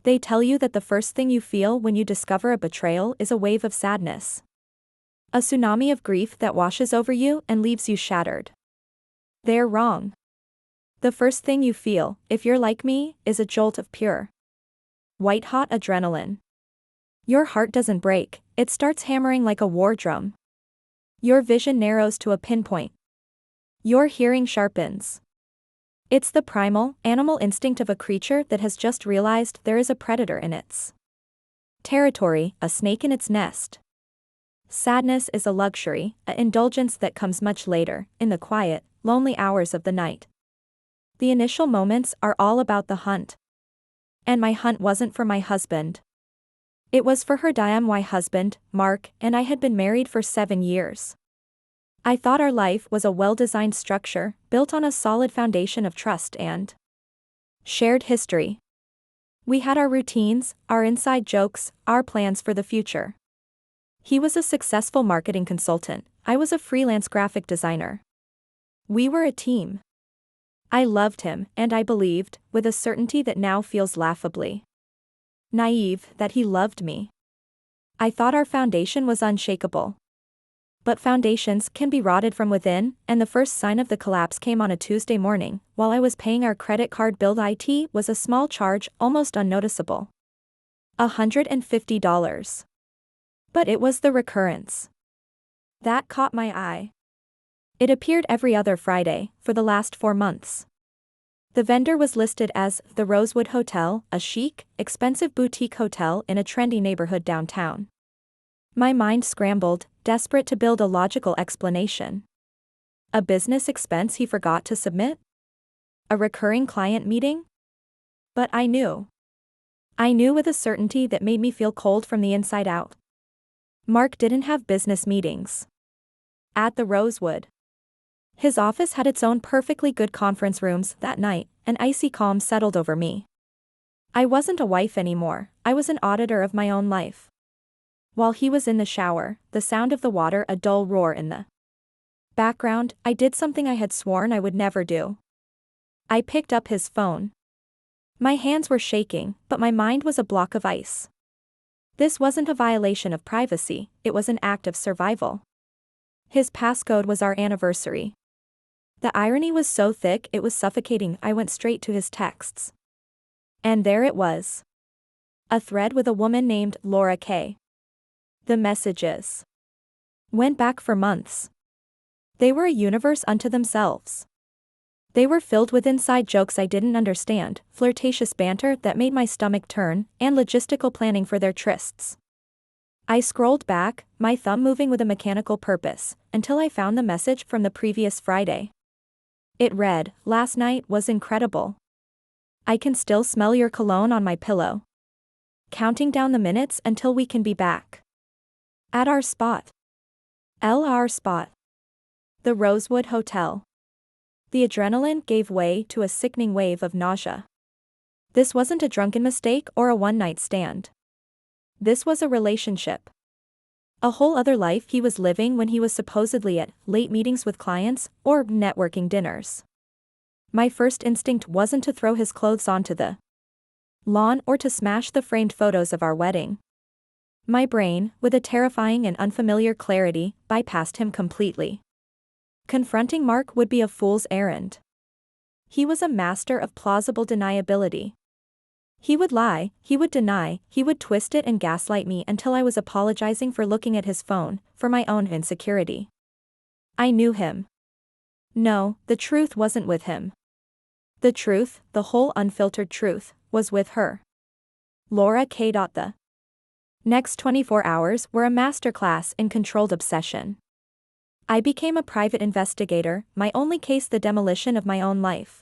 They tell you that the first thing you feel when you discover a betrayal is a wave of sadness. A tsunami of grief that washes over you and leaves you shattered. They're wrong. The first thing you feel, if you're like me, is a jolt of pure, white-hot adrenaline. Your heart doesn't break, it starts hammering like a war drum. Your vision narrows to a pinpoint. Your hearing sharpens. It's the primal, animal instinct of a creature that has just realized there is a predator in its territory, a snake in its nest. Sadness is a luxury, an indulgence that comes much later, in the quiet, lonely hours of the night. The initial moments are all about the hunt. And my hunt wasn't for my husband. It was for her my husband, Mark, and I had been married for 7 years. I thought our life was a well-designed structure, built on a solid foundation of trust and shared history. We had our routines, our inside jokes, our plans for the future. He was a successful marketing consultant, I was a freelance graphic designer. We were a team. I loved him, and I believed, with a certainty that now feels laughably naive, that he loved me. I thought our foundation was unshakable. But foundations can be rotted from within, and the first sign of the collapse came on a Tuesday morning, while I was paying our credit card bill. It was a small charge, almost unnoticeable. $150. But it was the recurrence that caught my eye. It appeared every other Friday, for the last 4 months. The vendor was listed as the Rosewood Hotel, a chic, expensive boutique hotel in a trendy neighborhood downtown. My mind scrambled, desperate to build a logical explanation. A business expense he forgot to submit? A recurring client meeting? But I knew. I knew with a certainty that made me feel cold from the inside out. Mark didn't have business meetings at the Rosewood. His office had its own perfectly good conference rooms. That night, an icy calm settled over me. I wasn't a wife anymore, I was an auditor of my own life. While he was in the shower, the sound of the water a dull roar in the background, I did something I had sworn I would never do. I picked up his phone. My hands were shaking, but my mind was a block of ice. This wasn't a violation of privacy, it was an act of survival. His passcode was our anniversary. The irony was so thick it was suffocating. I went straight to his texts. And there it was. A thread with a woman named Laura K. The messages went back for months. They were a universe unto themselves. They were filled with inside jokes I didn't understand, flirtatious banter that made my stomach turn, and logistical planning for their trysts. I scrolled back, my thumb moving with a mechanical purpose, until I found the message from the previous Friday. It read, "Last night was incredible. I can still smell your cologne on my pillow. Counting down the minutes until we can be back at our spot. Our spot. The Rosewood Hotel." The adrenaline gave way to a sickening wave of nausea. This wasn't a drunken mistake or a one-night stand. This was a relationship. A whole other life he was living when he was supposedly at late meetings with clients or networking dinners. My first instinct wasn't to throw his clothes onto the lawn or to smash the framed photos of our wedding. My brain, with a terrifying and unfamiliar clarity, bypassed him completely. Confronting Mark would be a fool's errand. He was a master of plausible deniability. He would lie, he would deny, he would twist it and gaslight me until I was apologizing for looking at his phone, for my own insecurity. I knew him. No, the truth wasn't with him. The truth, the whole unfiltered truth, was with her. Laura K. The next 24 hours were a masterclass in controlled obsession. I became a private investigator, my only case the demolition of my own life.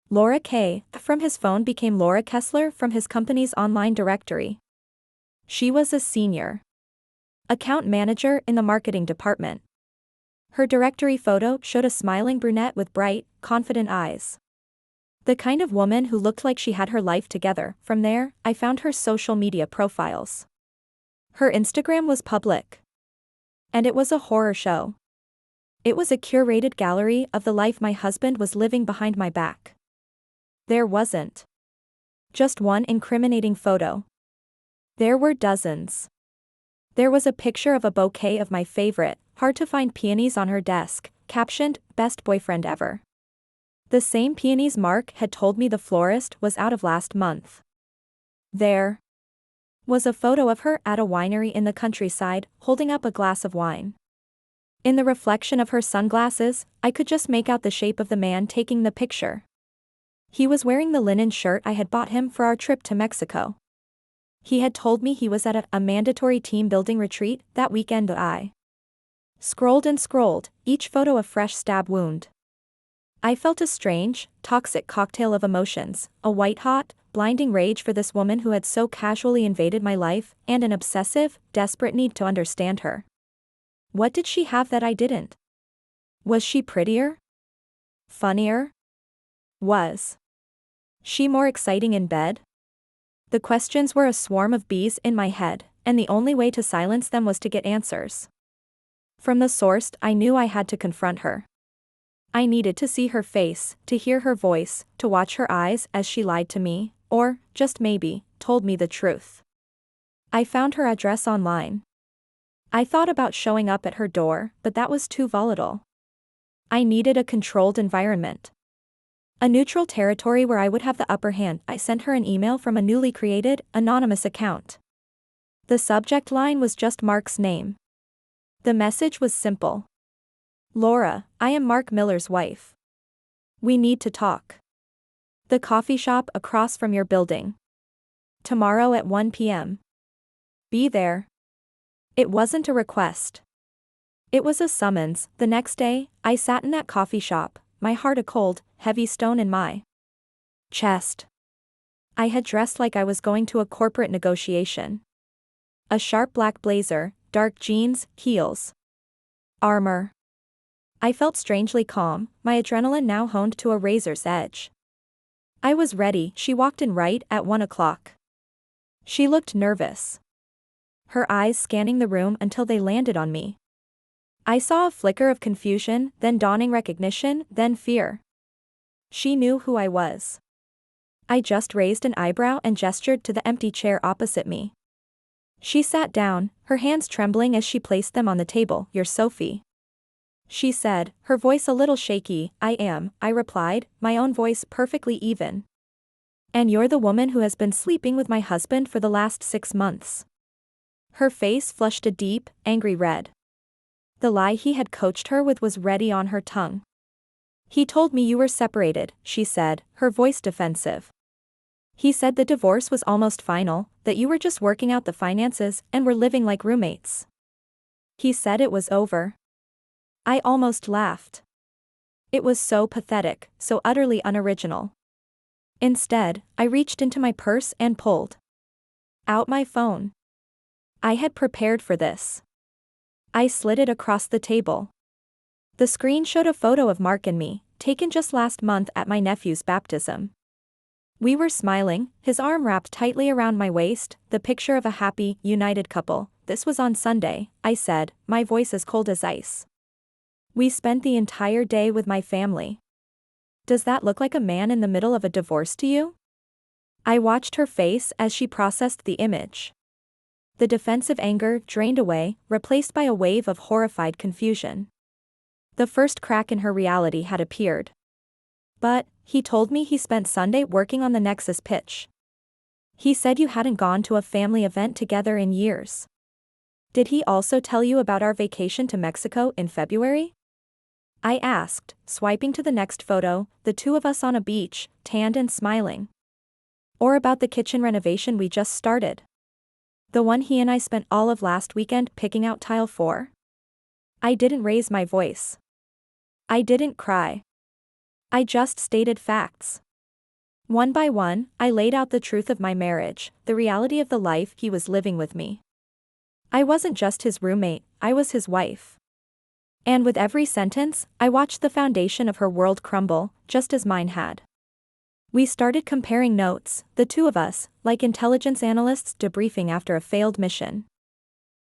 Laura K. from his phone became Laura Kessler from his company's online directory. She was a senior account manager in the marketing department. Her directory photo showed a smiling brunette with bright, confident eyes. The kind of woman who looked like she had her life together. From there, I found her social media profiles. Her Instagram was public. And it was a horror show. It was a curated gallery of the life my husband was living behind my back. There wasn't just one incriminating photo. There were dozens. There was a picture of a bouquet of my favorite, hard-to-find peonies on her desk, captioned, "Best boyfriend ever." The same peonies Mark had told me the florist was out of last month. There was a photo of her at a winery in the countryside, holding up a glass of wine. In the reflection of her sunglasses, I could just make out the shape of the man taking the picture. He was wearing the linen shirt I had bought him for our trip to Mexico. He had told me he was at a mandatory team-building retreat that weekend. I scrolled and scrolled, each photo a fresh stab wound. I felt a strange, toxic cocktail of emotions, a white-hot, blinding rage for this woman who had so casually invaded my life, and an obsessive, desperate need to understand her. What did she have that I didn't? Was she prettier? Funnier? Was she more exciting in bed? The questions were a swarm of bees in my head, and the only way to silence them was to get answers from the source. I knew I had to confront her. I needed to see her face, to hear her voice, to watch her eyes as she lied to me, or, just maybe, told me the truth. I found her address online. I thought about showing up at her door, but that was too volatile. I needed a controlled environment. A neutral territory where I would have the upper hand. I sent her an email from a newly created, anonymous account. The subject line was just Mark's name. The message was simple. "Laura, I am Mark Miller's wife. We need to talk. The coffee shop across from your building. Tomorrow at 1 p.m. Be there." It wasn't a request. It was a summons. The next day, I sat in that coffee shop, my heart a cold, heavy stone in my chest. I had dressed like I was going to a corporate negotiation. A sharp black blazer, dark jeans, heels, armor. I felt strangely calm, my adrenaline now honed to a razor's edge. I was ready. She walked in right at 1 o'clock. She looked nervous, her eyes scanning the room until they landed on me. I saw a flicker of confusion, then dawning recognition, then fear. She knew who I was. I just raised an eyebrow and gestured to the empty chair opposite me. She sat down, her hands trembling as she placed them on the table. "You're Sophie," she said, her voice a little shaky. "I am," I replied, my own voice perfectly even. "And you're the woman who has been sleeping with my husband for the last 6 months. Her face flushed a deep, angry red. The lie he had coached her with was ready on her tongue. "He told me you were separated," she said, her voice defensive. "He said the divorce was almost final, that you were just working out the finances and were living like roommates. He said it was over." I almost laughed. It was so pathetic, so utterly unoriginal. Instead, I reached into my purse and pulled out my phone. I had prepared for this. I slid it across the table. The screen showed a photo of Mark and me, taken just last month at my nephew's baptism. We were smiling, his arm wrapped tightly around my waist, the picture of a happy, united couple. "This was on Sunday," I said, my voice as cold as ice. "We spent the entire day with my family. Does that look like a man in the middle of a divorce to you?" I watched her face as she processed the image. The defensive anger drained away, replaced by a wave of horrified confusion. The first crack in her reality had appeared. "But, he told me he spent Sunday working on the Nexus pitch. He said you hadn't gone to a family event together in years. Did he also tell you about our vacation to Mexico in February?" I asked, swiping to the next photo, the two of us on a beach, tanned and smiling. "Or about the kitchen renovation we just started? The one he and I spent all of last weekend picking out tile for?" I didn't raise my voice. I didn't cry. I just stated facts. One by one, I laid out the truth of my marriage, the reality of the life he was living with me. I wasn't just his roommate, I was his wife. And with every sentence, I watched the foundation of her world crumble, just as mine had. We started comparing notes, the two of us, like intelligence analysts debriefing after a failed mission.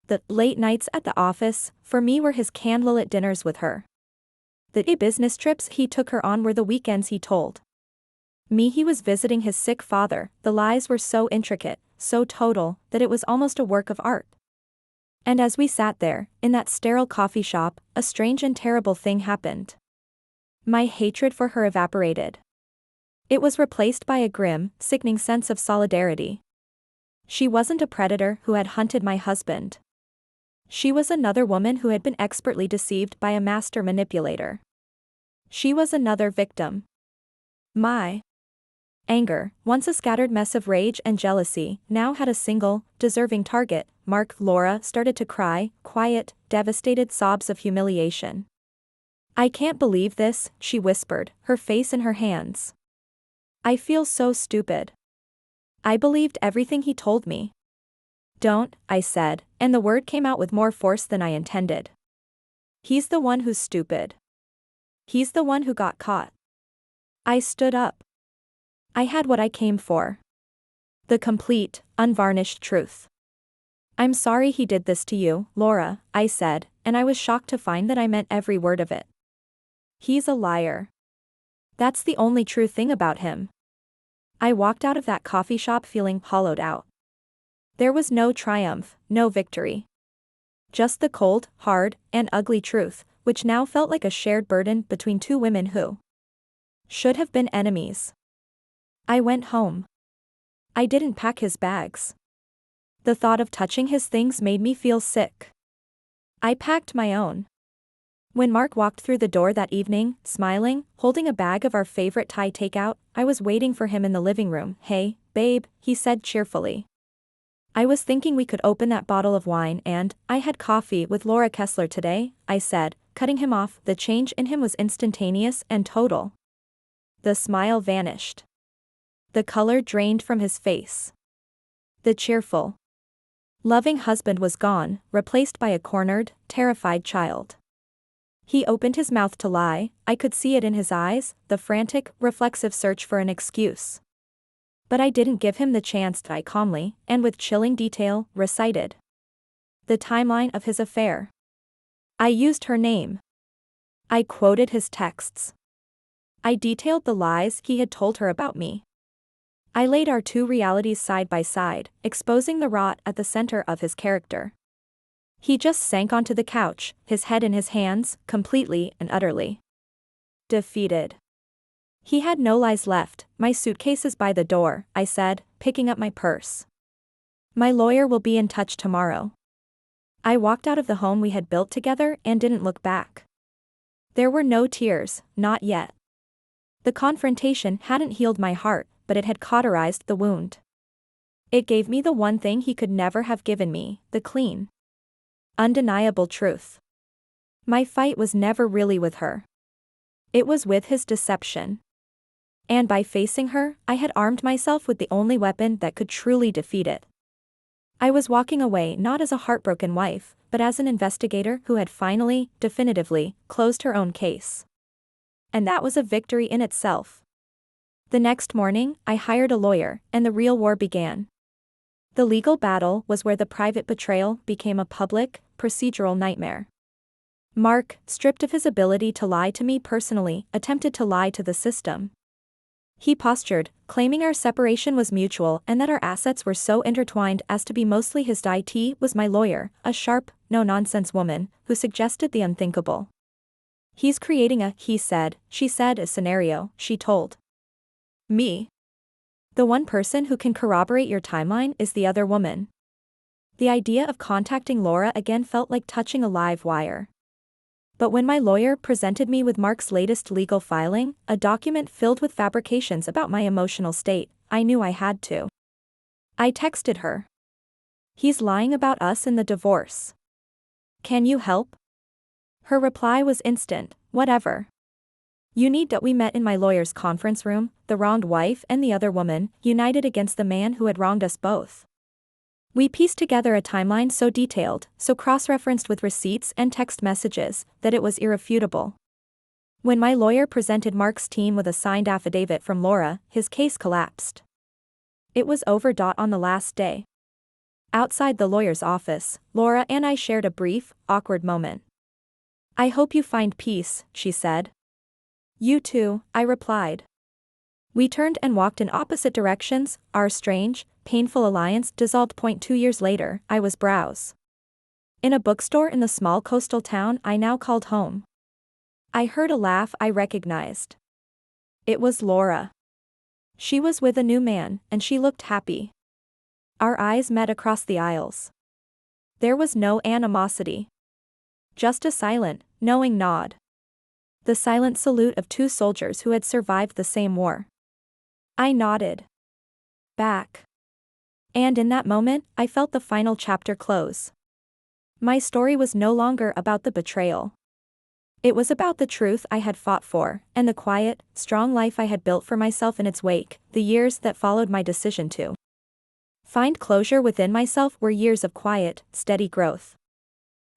The late nights at the office, for me, were his candlelit dinners with her. The business trips he took her on were the weekends he told He was visiting his sick father. The lies were so intricate, so total, that it was almost a work of art. And as we sat there, in that sterile coffee shop, a strange and terrible thing happened. My hatred for her evaporated. It was replaced by a grim, sickening sense of solidarity. She wasn't a predator who had hunted my husband. She was another woman who had been expertly deceived by a master manipulator. She was another victim. My anger, once a scattered mess of rage and jealousy, now had a single, deserving target. Laura started to cry, quiet, devastated sobs of humiliation. "I can't believe this," she whispered, her face in her hands. "I feel so stupid. I believed everything he told me." "Don't," I said, and the word came out with more force than I intended. "He's the one who's stupid. He's the one who got caught." I stood up. I had what I came for. The complete, unvarnished truth. "I'm sorry he did this to you, Laura," I said, and I was shocked to find that I meant every word of it. "He's a liar. That's the only true thing about him." I walked out of that coffee shop feeling hollowed out. There was no triumph, no victory. Just the cold, hard, and ugly truth, which now felt like a shared burden between two women who should have been enemies. I went home. I didn't pack his bags. The thought of touching his things made me feel sick. I packed my own. When Mark walked through the door that evening, smiling, holding a bag of our favorite Thai takeout, I was waiting for him in the living room. "Hey, babe," he said cheerfully. "I was thinking we could open that bottle of wine and, I had coffee with Laura Kessler today," I said, cutting him off. The change in him was instantaneous and total. The smile vanished. The color drained from his face. The cheerful, loving husband was gone, replaced by a cornered, terrified child. He opened his mouth to lie, I could see it in his eyes, the frantic, reflexive search for an excuse. But I didn't give him the chance. I calmly, and with chilling detail, recited the timeline of his affair. I used her name. I quoted his texts. I detailed the lies he had told her about me. I laid our two realities side by side, exposing the rot at the center of his character. He just sank onto the couch, his head in his hands, completely and utterly defeated. He had no lies left. "My suitcase is by the door," I said, picking up my purse. "My lawyer will be in touch tomorrow." I walked out of the home we had built together and didn't look back. There were no tears, not yet. The confrontation hadn't healed my heart, but it had cauterized the wound. It gave me the one thing he could never have given me, the clean, undeniable truth. My fight was never really with her. It was with his deception. And by facing her, I had armed myself with the only weapon that could truly defeat it. I was walking away not as a heartbroken wife, but as an investigator who had finally, definitively, closed her own case. And that was a victory in itself. The next morning, I hired a lawyer, and the real war began. The legal battle was where the private betrayal became a public, procedural nightmare. Mark, stripped of his ability to lie to me personally, attempted to lie to the system. He postured, claiming our separation was mutual and that our assets were so intertwined as to be mostly his. It was my lawyer, a sharp, no-nonsense woman, who suggested the unthinkable. "He's creating a," he said, she said, "a scenario," she told me. "The one person who can corroborate your timeline is the other woman." The idea of contacting Laura again felt like touching a live wire. But when my lawyer presented me with Mark's latest legal filing, a document filled with fabrications about my emotional state, I knew I had to. I texted her. "He's lying about us in the divorce. Can you help?" Her reply was instant, "Whatever you need." We met in my lawyer's conference room, the wronged wife and the other woman, united against the man who had wronged us both. We pieced together a timeline so detailed, so cross-referenced with receipts and text messages, that it was irrefutable. When my lawyer presented Mark's team with a signed affidavit from Laura, his case collapsed. It was over. On the last day, outside the lawyer's office, Laura and I shared a brief, awkward moment. "I hope you find peace," she said. "You too," I replied. We turned and walked in opposite directions, our strange, painful alliance dissolved. 2 years later, I was browse in a bookstore in the small coastal town I now called home. I heard a laugh I recognized. It was Laura. She was with a new man, and she looked happy. Our eyes met across the aisles. There was no animosity. Just a silent, knowing nod. The silent salute of two soldiers who had survived the same war. I nodded back. And in that moment, I felt the final chapter close. My story was no longer about the betrayal. It was about the truth I had fought for, and the quiet, strong life I had built for myself in its wake. The years that followed my decision to find closure within myself were years of quiet, steady growth.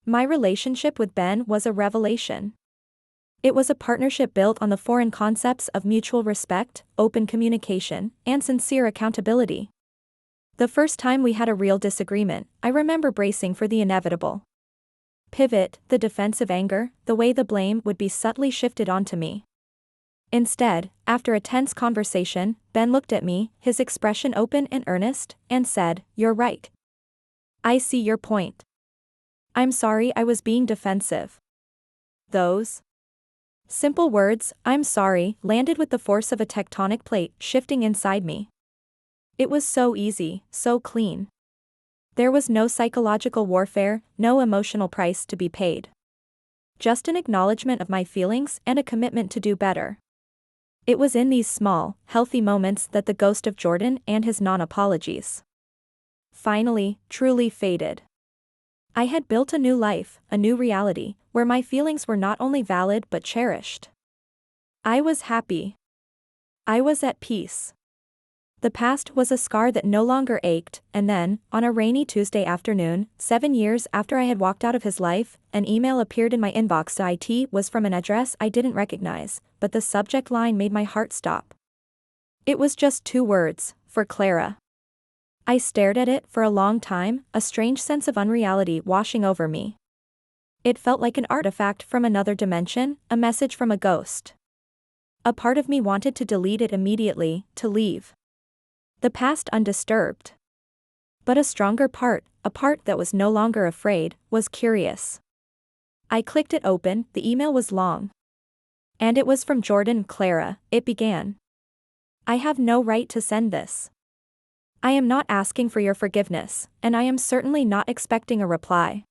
My relationship with Ben was a revelation. It was a partnership built on the foreign concepts of mutual respect, open communication, and sincere accountability. The first time we had a real disagreement, I remember bracing for the inevitable pivot, the defensive anger, the way the blame would be subtly shifted onto me. Instead, after a tense conversation, Ben looked at me, his expression open and earnest, and said, "You're right. I see your point. I'm sorry I was being defensive." Those simple words, "I'm sorry," landed with the force of a tectonic plate shifting inside me. It was so easy, so clean. There was no psychological warfare, no emotional price to be paid. Just an acknowledgement of my feelings and a commitment to do better. It was in these small, healthy moments that the ghost of Jordan and his non-apologies finally, truly faded. I had built a new life, a new reality, where my feelings were not only valid but cherished. I was happy. I was at peace. The past was a scar that no longer ached, and then, on a rainy Tuesday afternoon, 7 years after I had walked out of his life, an email appeared in my inbox. It was from an address I didn't recognize, but the subject line made my heart stop. It was just 2 words, "For Clara." I stared at it for a long time, a strange sense of unreality washing over me. It felt like an artifact from another dimension, a message from a ghost. A part of me wanted to delete it immediately, to leave the past undisturbed. But a stronger part, a part that was no longer afraid, was curious. I clicked it open. The email was long. And it was from Jordan. "Clara," it began. "I have no right to send this. I am not asking for your forgiveness, and I am certainly not expecting a reply.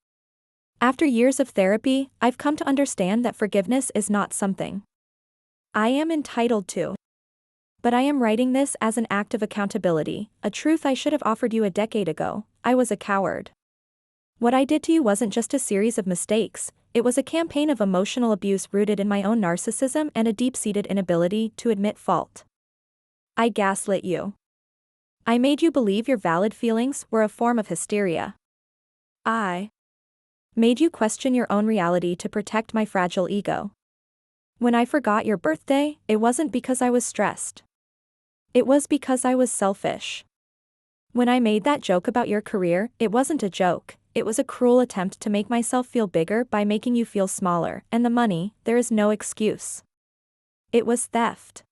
After years of therapy, I've come to understand that forgiveness is not something I am entitled to. But I am writing this as an act of accountability, a truth I should have offered you a decade ago. I was a coward. What I did to you wasn't just a series of mistakes, it was a campaign of emotional abuse rooted in my own narcissism and a deep-seated inability to admit fault. I gaslit you. I made you believe your valid feelings were a form of hysteria. I made you question your own reality to protect my fragile ego. When I forgot your birthday, it wasn't because I was stressed. It was because I was selfish. When I made that joke about your career, it wasn't a joke, it was a cruel attempt to make myself feel bigger by making you feel smaller, and the money, there is no excuse. It was theft.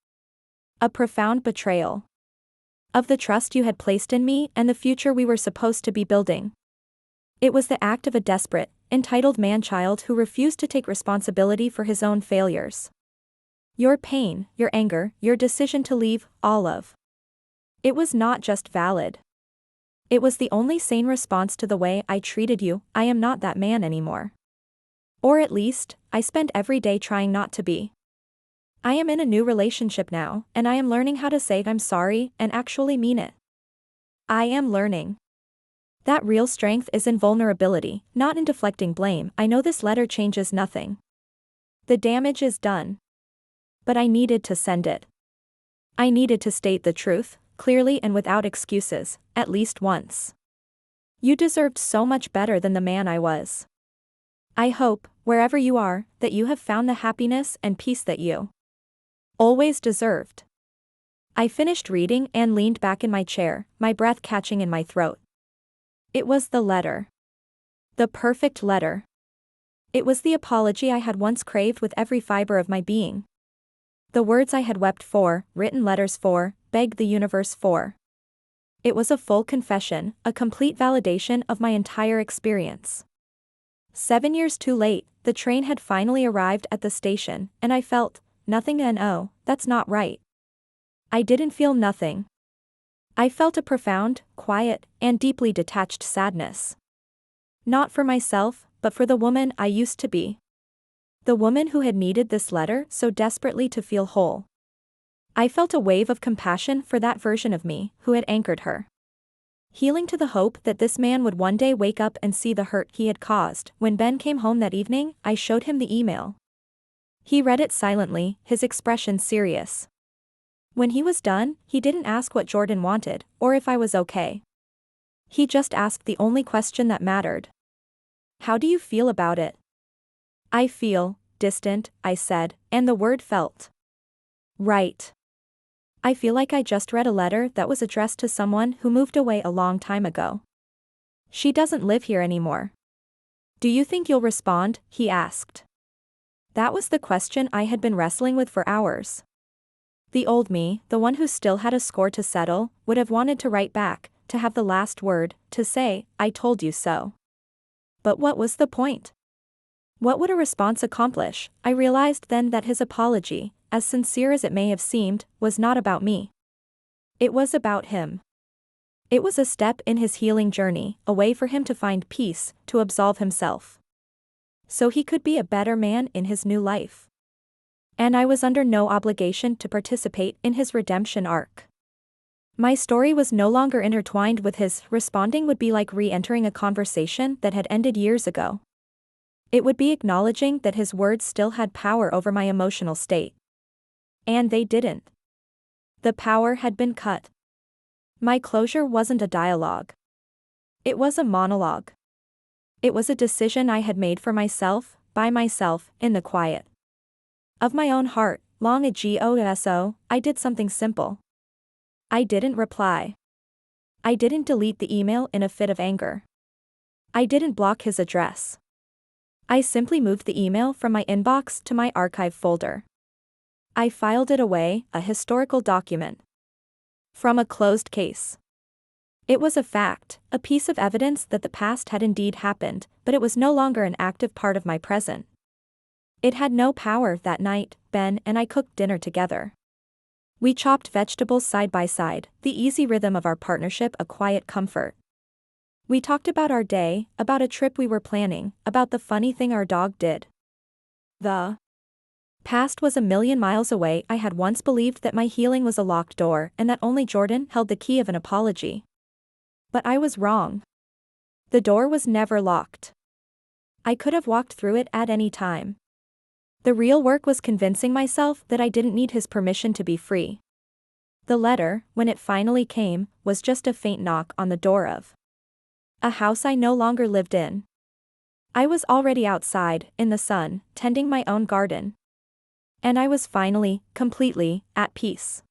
A profound betrayal of the trust you had placed in me and the future we were supposed to be building. It was the act of a desperate, entitled man-child who refused to take responsibility for his own failures. Your pain, your anger, your decision to leave, all of it was not just valid. It was the only sane response to the way I treated you. I am not that man anymore. Or at least, I spend every day trying not to be. I am in a new relationship now, and I am learning how to say I'm sorry and actually mean it. I am learning that real strength is in vulnerability, not in deflecting blame. I know this letter changes nothing. The damage is done. But I needed to send it. I needed to state the truth, clearly and without excuses, at least once. You deserved so much better than the man I was. I hope, wherever you are, that you have found the happiness and peace that you always deserved. I finished reading and leaned back in my chair, my breath catching in my throat. It was the letter. The perfect letter. It was the apology I had once craved with every fiber of my being. The words I had wept for, written letters for, begged the universe for. It was a full confession, a complete validation of my entire experience. 7 years too late, the train had finally arrived at the station, and I felt nothing, and oh, that's not right. I didn't feel nothing. I felt a profound, quiet, and deeply detached sadness. Not for myself, but for the woman I used to be. The woman who had needed this letter so desperately to feel whole. I felt a wave of compassion for that version of me who had anchored her. Healing to the hope that this man would one day wake up and see the hurt he had caused. When Ben came home that evening, I showed him the email. He read it silently, his expression serious. When he was done, he didn't ask what Jordan wanted, or if I was okay. He just asked the only question that mattered. How do you feel about it? I feel distant, I said, and the word felt right. I feel like I just read a letter that was addressed to someone who moved away a long time ago. She doesn't live here anymore. Do you think you'll respond? He asked. That was the question I had been wrestling with for hours. The old me, the one who still had a score to settle, would have wanted to write back, to have the last word, to say, I told you so. But what was the point? What would a response accomplish? I realized then that his apology, as sincere as it may have seemed, was not about me. It was about him. It was a step in his healing journey, a way for him to find peace, to absolve himself. So he could be a better man in his new life. And I was under no obligation to participate in his redemption arc. My story was no longer intertwined with his. Responding would be like re-entering a conversation that had ended years ago. It would be acknowledging that his words still had power over my emotional state. And they didn't. The power had been cut. My closure wasn't a dialogue. It was a monologue. It was a decision I had made for myself, by myself, in the quiet of my own heart. Long ago, I did something simple. I didn't reply. I didn't delete the email in a fit of anger. I didn't block his address. I simply moved the email from my inbox to my archive folder. I filed it away, a historical document from a closed case. It was a fact, a piece of evidence that the past had indeed happened, but it was no longer an active part of my present. It had no power. That night, Ben and I cooked dinner together. We chopped vegetables side by side, the easy rhythm of our partnership a quiet comfort. We talked about our day, about a trip we were planning, about the funny thing our dog did. The past was a million miles away. I had once believed that my healing was a locked door and that only Jordan held the key of an apology. But I was wrong. The door was never locked. I could have walked through it at any time. The real work was convincing myself that I didn't need his permission to be free. The letter, when it finally came, was just a faint knock on the door of a house I no longer lived in. I was already outside, in the sun, tending my own garden. And I was finally, completely, at peace.